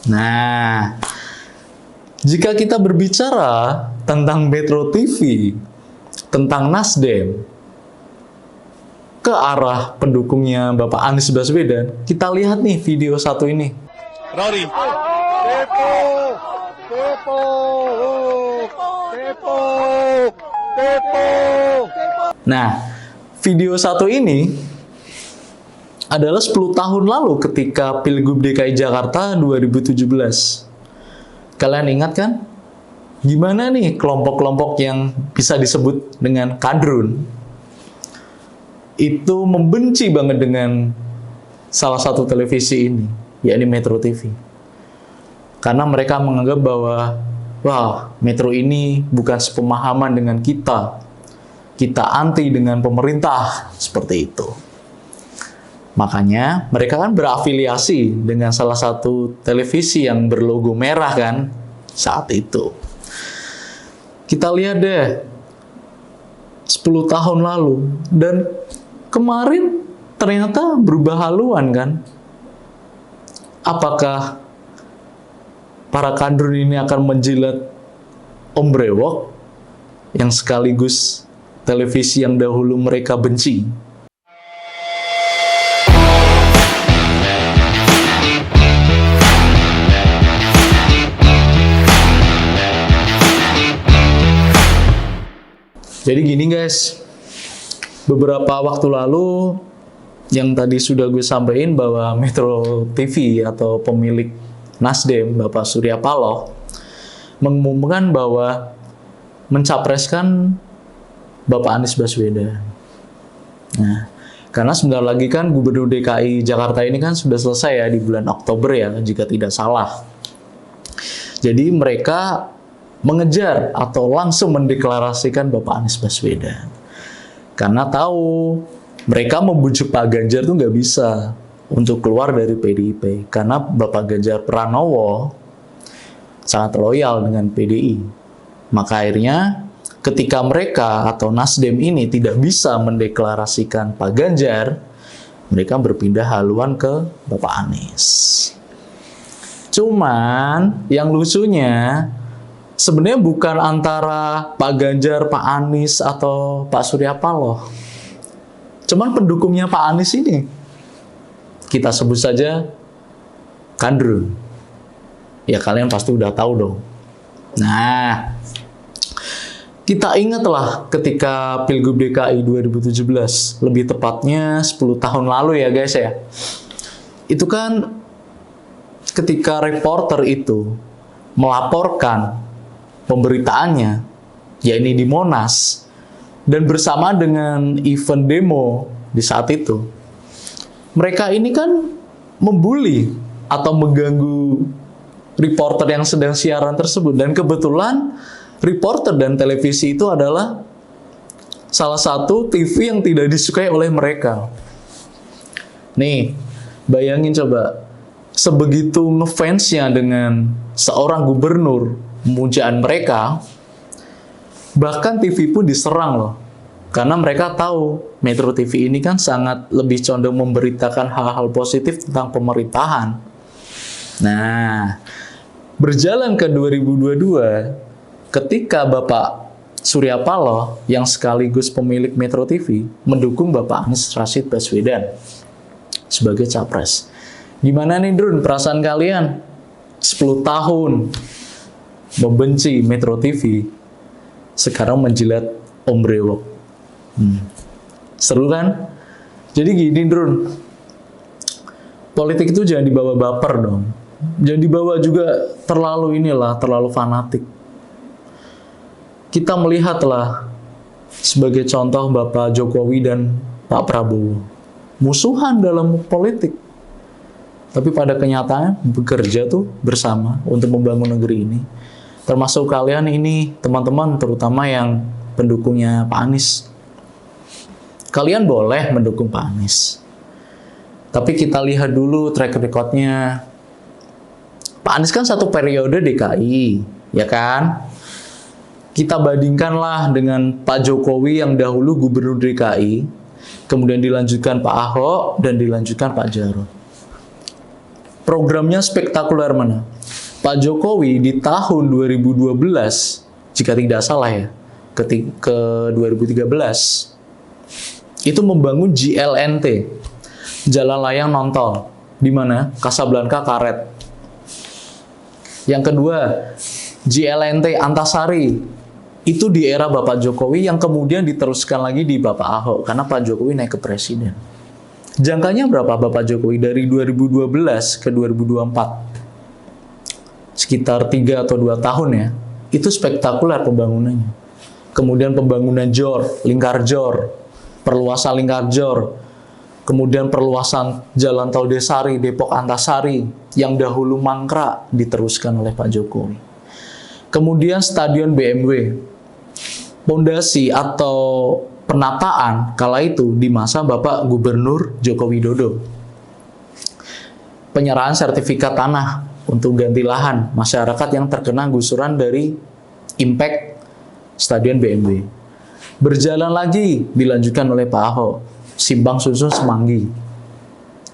Nah, jika kita berbicara tentang Metro TV, tentang Nasdem, ke arah pendukungnya Bapak Anies Baswedan, kita lihat nih video satu ini. Rory. Nah, video satu ini adalah 10 tahun lalu ketika Pilgub DKI Jakarta 2017. Kalian ingat kan? Gimana nih kelompok-kelompok yang bisa disebut dengan kadrun itu membenci banget dengan salah satu televisi ini, yakni Metro TV. Karena mereka menganggap bahwa, wah, Metro ini bukan sepemahaman dengan kita. Kita anti dengan pemerintah, seperti itu. Makanya mereka kan berafiliasi dengan salah satu televisi yang berlogo merah kan saat itu. Kita lihat deh 10 tahun lalu dan kemarin ternyata berubah haluan kan. Apakah para kadrun ini akan menjilat Om Brewok yang sekaligus televisi yang dahulu mereka benci? Jadi gini guys, beberapa waktu lalu yang tadi sudah gue sampaikan bahwa Metro TV atau pemilik Nasdem, Bapak Surya Paloh, mengumumkan bahwa mencapreskan Bapak Anies Baswedan. Nah, karena sebentar lagi kan Gubernur DKI Jakarta ini kan sudah selesai ya di bulan Oktober ya, jika tidak salah. Jadi mereka mengejar atau langsung mendeklarasikan Bapak Anies Baswedan. Karena tahu mereka membujuk Pak Ganjar tuh nggak bisa untuk keluar dari PDIP. Karena Bapak Ganjar Pranowo sangat loyal dengan PDI. Maka akhirnya ketika mereka atau Nasdem ini tidak bisa mendeklarasikan Pak Ganjar, mereka berpindah haluan ke Bapak Anies. Cuman yang lucunya sebenarnya bukan antara Pak Ganjar, Pak Anies, atau Pak Surya Paloh. Cuman pendukungnya Pak Anies ini, kita sebut saja kadrun. Ya kalian pasti udah tahu dong. Nah, kita ingatlah ketika Pilgub DKI 2017, lebih tepatnya 10 tahun lalu ya guys ya. Itu kan ketika reporter itu melaporkan pemberitaannya, yakni di Monas, dan bersama dengan event demo di saat itu, mereka ini kan membuli atau mengganggu reporter yang sedang siaran tersebut. Dan kebetulan reporter dan televisi itu adalah salah satu TV yang tidak disukai oleh mereka. Nih, bayangin coba, sebegitu ngefansnya dengan seorang gubernur, pemujaan mereka, bahkan TV pun diserang loh. Karena mereka tahu Metro TV ini kan sangat lebih condong memberitakan hal-hal positif tentang pemerintahan. Nah, berjalan ke 2022, ketika Bapak Surya Paloh yang sekaligus pemilik Metro TV mendukung Bapak Anies Rashid Baswedan sebagai capres. Gimana nih Drun, perasaan kalian? 10 tahun membenci Metro TV, sekarang menjilat Om Brewok. Seru kan? Jadi gini Drun, politik itu jangan dibawa baper dong. Jangan dibawa juga terlalu fanatik. Kita melihatlah sebagai contoh Bapak Jokowi dan Pak Prabowo, musuhan dalam politik. Tapi pada kenyataannya bekerja tuh bersama untuk membangun negeri ini. Termasuk kalian ini, teman-teman, terutama yang pendukungnya Pak Anies. Kalian boleh mendukung Pak Anies. Tapi kita lihat dulu track record-nya. Pak Anies kan satu periode DKI, ya kan? Kita bandingkanlah dengan Pak Jokowi yang dahulu Gubernur DKI, kemudian dilanjutkan Pak Ahok, dan dilanjutkan Pak Jarot. Programnya spektakuler mana? Pak Jokowi di tahun 2012, jika tidak salah ya, ke 2013, itu membangun JLNT, Jalan Layang Nontol, di mana? Kasablanka Karet. Yang kedua, JLNT Antasari, itu di era Bapak Jokowi yang kemudian diteruskan lagi di Bapak Ahok, karena Pak Jokowi naik ke presiden. Jangkanya berapa Bapak Jokowi dari 2012 ke 2024? Sekitar 3 atau 2 tahun ya. Itu spektakuler pembangunannya. Kemudian pembangunan JOR, Lingkar JOR, perluasan Lingkar JOR, kemudian perluasan Jalan Tol Desari, Depok Antasari, yang dahulu mangkrak diteruskan oleh Pak Jokowi. Kemudian Stadion BMW, pondasi atau penataan kala itu di masa Bapak Gubernur Joko Widodo. Penyerahan sertifikat tanah untuk ganti lahan masyarakat yang terkena gusuran dari impact Stadion BMW. Berjalan lagi dilanjutkan oleh Pak Ahok, Simpang Susun Semanggi.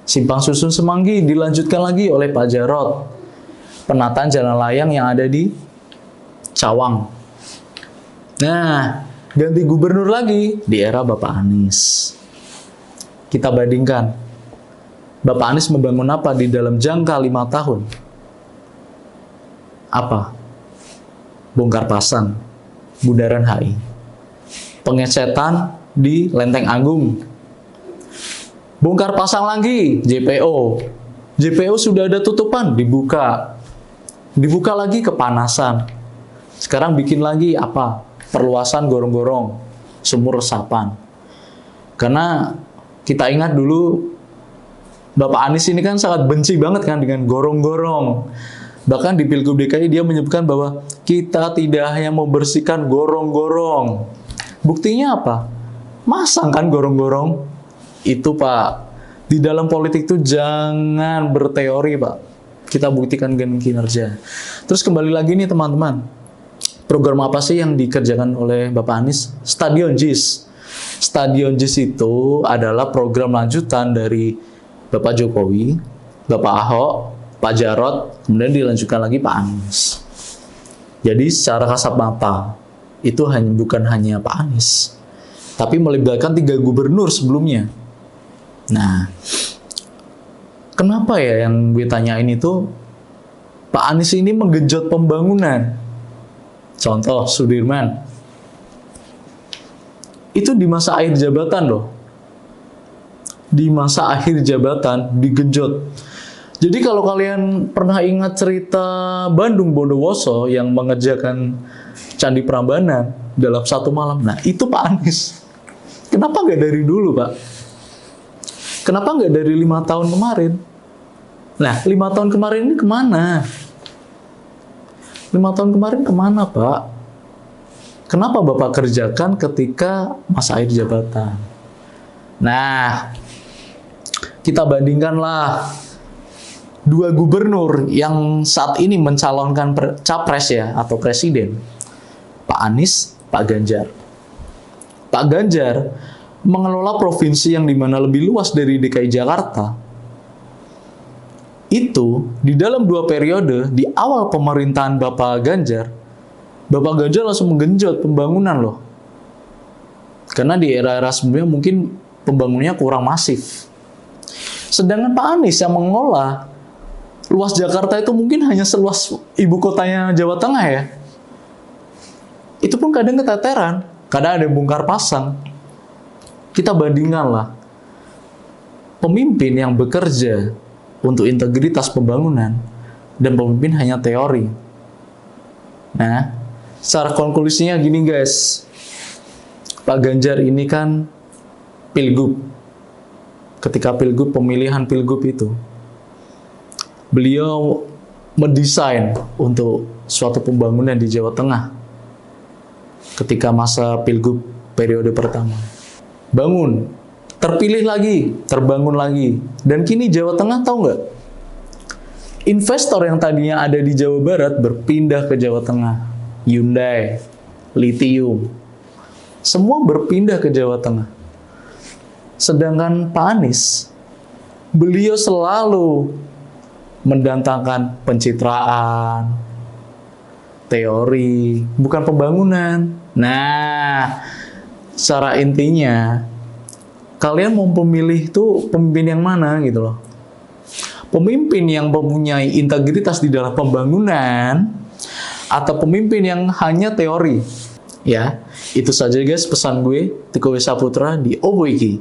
Simpang Susun Semanggi dilanjutkan lagi oleh Pak Jarot, penataan jalan layang yang ada di Cawang. Nah, ganti gubernur lagi di era Bapak Anies. Kita bandingkan, Bapak Anies membangun apa di dalam jangka 5 tahun? Apa? Bongkar pasang Bundaran HI, pengecetan di Lenteng Agung, bongkar pasang lagi JPO. JPO sudah ada tutupan, dibuka lagi kepanasan. Sekarang bikin lagi apa? Perluasan gorong-gorong, sumur resapan. Karena kita ingat dulu Bapak Anies ini kan sangat benci banget kan dengan gorong-gorong. Bahkan di Pilgub DKI dia menyebutkan bahwa kita tidak hanya membersihkan gorong-gorong. Buktinya apa? Masang kan gorong-gorong. Itu Pak, di dalam politik itu jangan berteori Pak. Kita buktikan dengan kinerja. Terus kembali lagi nih teman-teman. Program apa sih yang dikerjakan oleh Bapak Anies? Stadion JIS. Stadion JIS itu adalah program lanjutan dari Bapak Jokowi, Bapak Ahok, Pak Jarot, kemudian dilanjutkan lagi Pak Anies. Jadi secara kasat mata, itu bukan hanya Pak Anies, tapi melibatkan 3 gubernur sebelumnya. Nah, kenapa ya yang gue tanyain itu, Pak Anies ini menggenjot pembangunan. Contoh, Sudirman. Itu di masa akhir jabatan loh. Di masa akhir jabatan digenjot. Jadi kalau kalian pernah ingat cerita Bandung Bondowoso yang mengerjakan Candi Prambanan dalam 1 malam, nah itu Pak Anies. Kenapa nggak dari dulu Pak? Kenapa nggak dari 5 tahun kemarin? Nah 5 tahun kemarin ini kemana? 5 tahun kemarin kemana Pak? Kenapa Bapak kerjakan ketika masa akhir jabatan? Nah, kita bandingkanlah 2 gubernur yang saat ini mencalonkan capres ya atau presiden, Pak Anies, Pak Ganjar. Pak Ganjar mengelola provinsi yang dimana lebih luas dari DKI Jakarta. Itu di dalam 2 periode di awal pemerintahan Bapak Ganjar langsung menggenjot pembangunan loh. Karena di era-era sebelumnya mungkin pembangunannya kurang masif. Sedangkan Pak Anies yang mengelola luas Jakarta itu mungkin hanya seluas ibu kotanya Jawa Tengah ya. Itu pun kadang keteteran, kadang ada bongkar pasang. Kita bandingkan lah. Pemimpin yang bekerja untuk integritas pembangunan dan pemimpin hanya teori. Nah, secara konklusinya gini guys. Pak Ganjar ini kan pilgub. Ketika pilgub, pemilihan pilgub itu, beliau mendesain untuk suatu pembangunan di Jawa Tengah ketika masa pilgub periode pertama. Bangun, terpilih lagi, terbangun lagi. Dan kini Jawa Tengah tahu nggak? Investor yang tadinya ada di Jawa Barat berpindah ke Jawa Tengah. Hyundai, Lithium, semua berpindah ke Jawa Tengah. Sedangkan Pak Anies, beliau selalu mendatangkan pencitraan, teori, bukan pembangunan. Nah, secara intinya, kalian mau pemilih tuh pemimpin yang mana gitu loh. Pemimpin yang mempunyai integritas di dalam pembangunan, atau pemimpin yang hanya teori. Ya, itu saja guys pesan gue, Tiko Saputra di Obo Iki.